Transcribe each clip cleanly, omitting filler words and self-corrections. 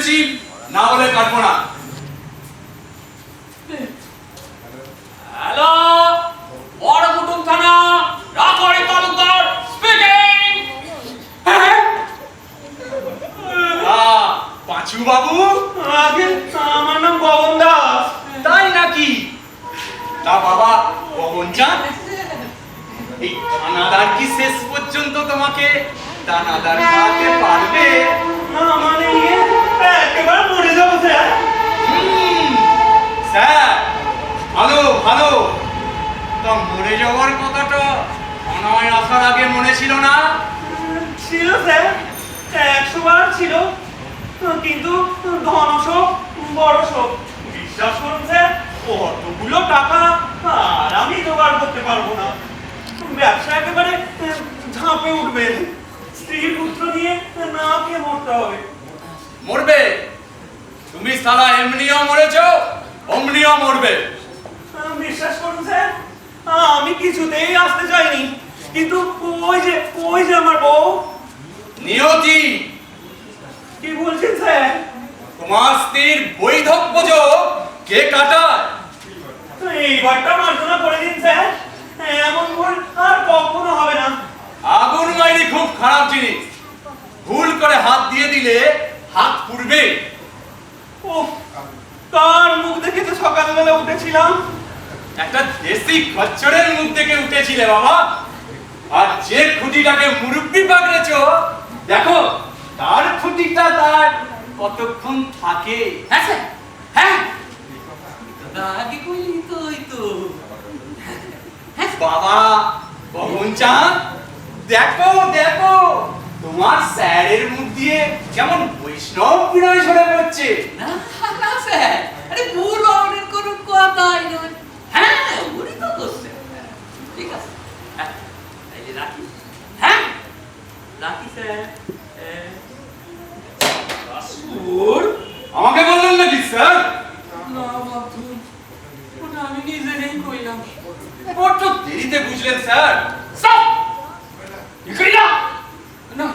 এসেছি, না হলে কাটবো না। হ্যালো, বড় কুটুম থানা, রাখাড়ি তালুকদার স্পিকিং। পাঁচু বাবু, আগে আমার নাম গগন দাস। তাই নাকি? তা বাবা গগন চাঁদ, এই দানাদার কি শেষ পর্যন্ত তোমাকে দানাদার খাওয়াতে পারবে? না মানে একেবারে মরে যাবো স্যার। স্যার, ভালো ভালো। তা মরে যাওয়ার কথাটা অনয় আসার আগে মনে ছিল না? ছিল স্যার, 100 বার ছিল, কিন্তু ধনশোক বড় শোক। বিশ্বাস করুন স্যার, অতগুলো টাকা আর আমি জোগাড় করতে পারবো না। ব্যবসা একেবারে ঝাঁপে উঠবে। স্ত্রী পুত্র নিয়ে না খেয়ে মরতে হবে। মরবে? তুমি সালা এমনিও মরেছো, অমনিও মরবে। বিশ্বাস করুন স্যার, আমি কিছুতেই আসতে চাইনি, কিন্তু ওই যে আমার বউ। নিয়তি, কি বলছেন স্যার? তোমার স্ত্রীর বৈধব্য কে কাটায়? এইবারটা মার্জনা করে দিন স্যার, এমন ভুল আর কখনো হবে না। আগুন মাইরি খুব খারাপ জিনিস, ভুল করে হাত দিয়ে দিলে হাত পুড়বে। ও, কার মুখ দেখে তো সকালবেলা উঠেছিলাম? একটা দেশি খচ্চরের মুখ থেকে উঠেছিলে বাবা। আর যে খুঁটিটাকে মুরব্বি পাকড়েছো, দেখো তার খুঁটিটা তার কতক্ষণ থাকে। হ্যাঁ স্যার, হ্যাঁ আগে কইলি তো ওই তো। বাবা গগন চাঁদ, দেখো দেখো তোমার স্যারের মুখ দিয়ে কেমন বৈষ্ণব বিনয় ঝরে পড়ছে। না না স্যার, আরে ভুল অর্ডার করুক কথাই নয়। হ্যাঁ উনি তো করছে। ঠিক আছে, হ্যাঁ তাইলে রাখি। হ্যাঁ রাখি স্যার। রাসুর আমাকে বললেন নাকি স্যার? না বাবু, ওটা আমি নিজেরই কইলাম। বড্ড দেরিতে বুঝলেন স্যার। স্টপ! কি কইলা? না,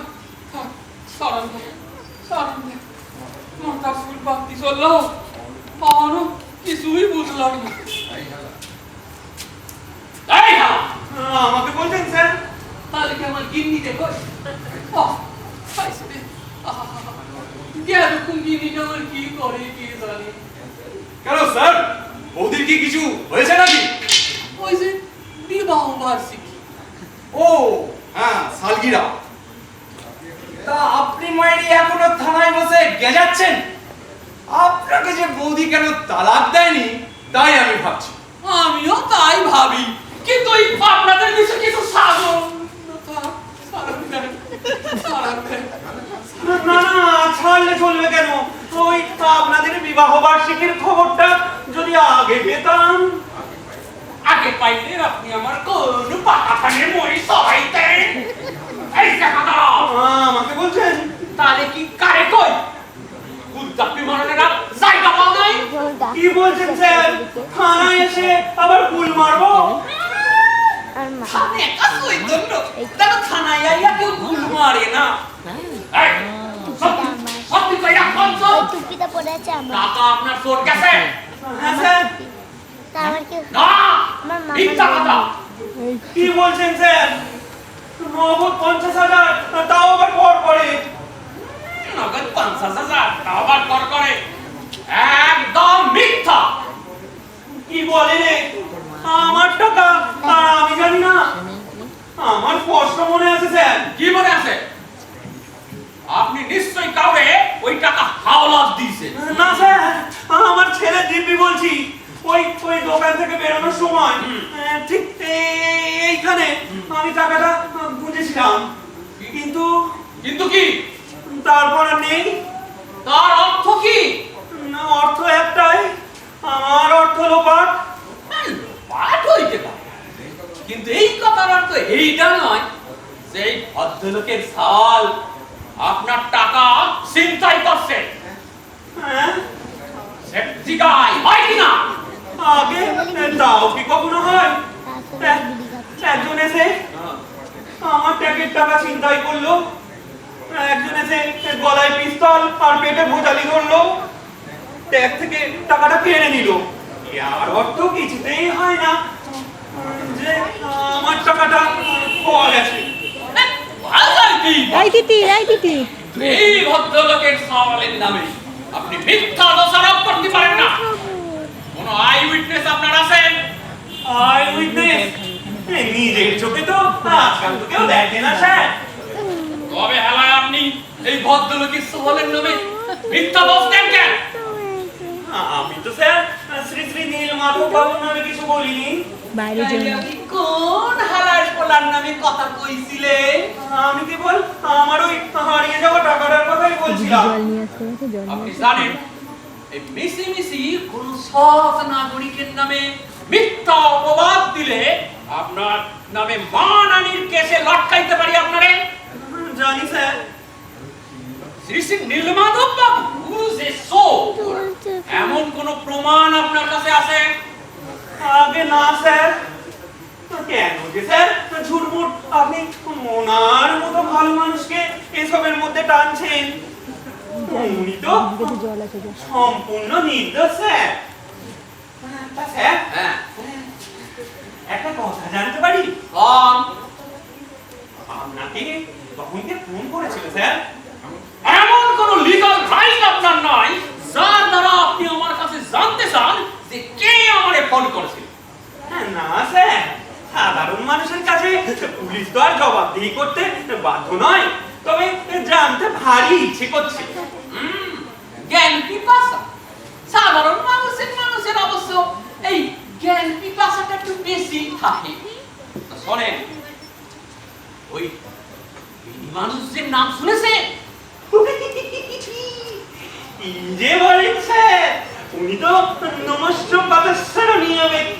সারান দে, সারান দে। মাথা ফুল বাতি চললো, পাওয়ানো কিছুই বুঝলাম না। এই হা! আমাকে বলছেন স্যার? তাহলে কি আমার গিন্নি দেখো? এরকম গিন্নিটা আমার কি করে কি জানি। কেন স্যার, বৌদির কি কিছু হয়েছে নাকি? ওই যে বিবাহ বার্ষিকী। ও হ্যাঁ, সালগিরা। তা আপনি মায়েরি এখনো থানায় বসে গেজাচ্ছেন? আপনাকে যে বৌদি কেন তালাক দেয়নি তাই আমি ভাবছি। আমিও তাই ভাবি, কিন্তু এই আপনাদের বিষয়ে কিছু সাধন না না, ছাড়লে চলবে কেন? ওই আপনাদের বিবাহ বার্ষিকীর খবরটা যদি আগে পেতাম। আগে পাইলে আপনি আমার কোন পাকাখানে মই সহাইতেন। এই দেখা দাও। আমাকে বলছেন? তাহলে কি কারে কই? উদ্যাপি মারনেরা জায়গা পাও নাই? কি বলছেন স্যার? থানায় এসে আবার ফুল মারবো? থানে একা সইতন্য, দেখো থানায় আইয়া কেউ ভুল মারে না। এই, সত্যি কইরা কনস? টুপিটা পরে আছে আমার। টাকা আপনার চোর গেছে? হ্যাঁ স্যার। তা আমার কি না, আমার মামা মিথ্যা কথা। কি বলছেন স্যার? নগদ 50,000, তাও আবার পর পরে। নগদ 50,000 তাও আবার কর করে? একদম মিথ্যা। কি বলে রে? আমার টাকা আর আমি জানি না? আমার স্পষ্ট মনে আছে স্যার। কি মনে আছে? আপনি নিশ্চয়ই কাউরে ওই টাকা হাওলাত দিয়েছেন। না স্যার, আমার ছেলে দিব্যি বলছি। ওই দোকান থেকে বেরোনোর সময় ঠিক এইখানে আমি টাকাটা বুঝেছিলাম, কিন্তু কিন্তু কি? তারপর আর নেই। তার অর্থ কি? না, অর্থ একটাই, আমার অর্থ লোপাট। পাঠ হইতে পারে, কিন্তু এই কথার অর্থ এইটা নয় যে এই ভদ্রলোকের সাল আপনার টাকা ছিনতাই করছে। হ্যাঁ, সেটিকাই হয় কিনা? আগে তাও কি কখনো হয়? একজন এসে আমার ট্যাগের টাকা ছিনতাই করলো, একজন এসে গলায় পিস্তল আর পেটে ভোজালি ধরলো, ট্যাগ থেকে টাকাটা কেড়ে নিল। আর অর্থ কিছুতেই হয় না যে আমার টাকাটা পাওয়া গেছে। এই দিদি এই ভদ্রলোকের সওয়ালের নামে আপনি মিথ্যা দোষারোপ করতে পারেন না। কোন আই উইটনেস আপনার আছেন? আই উইটনেস নিজের চোখে তো আজকাল তো কেউ দেখে না স্যার। তবে হেলায় আপনি এই ভদ্রলোকের সওয়ালের নামে মিথ্যা দোষ দেন কেন? আমি তো স্যার শ্রী শ্রী নীলমাধব বাবুর নামে কিছু বলিনি। বাইরে তাইলে আপনি কোন হালার পোলার নামে কথা কইছিলেন? আমি কেবল আমার ওই হারিয়ে যাওয়া টাকাটার কথাই বলছিলাম। জল নিয়ে আসতে হবে, জল আপনি নিয়ে জানেন এই মিশি কোন সৎ নাগরিকের নামে মিথ্যা অপবাদ দিলে আপনার নামে মানহানির কেসে লটকাইতে পারি আপনারে। জানি স্যার। শ্রী শ্রী নীলমাধব বাবু যে চোর, এমন কোন প্রমাণ আপনার কাছে আছে? আগে না স্যার। কেন যে স্যার ঝুটমুট আপনি ওনার মতো ভালো মানুষকে এসবের মধ্যে টানছেন? উনি তো জল আছে জল। সম্পূর্ণ নির্দোষ স্যার। তা স্যার হ্যাঁ, একটা কথা জানতে পারি? কম আপনাকে তখন কে ফোন করেছিল স্যার? এমন কোন লিগ্যাল রাইট আপনার নাই যার দ্বারা আপনি আমার কাছে জানতে চান যে কে আমারে ফোন করেছিল। না স্যার, সাধারণ মানুষের কাছে পুলিশ তো আর জবাবদিহি করতে বাধ্য নয়, তবে জানতে ভারী ইচ্ছে করছে। জ্ঞান পিপাসা সাধারণ মানুষের অবশ্য এই জ্ঞান পিপাসাটা একটু বেশি থাকে। শোনেন, ওই মানুষের নাম শুনেছেন? কি যে বলেন স্যার, উনি তো নমস্য পাতাস্মরণীয় ব্যক্তি।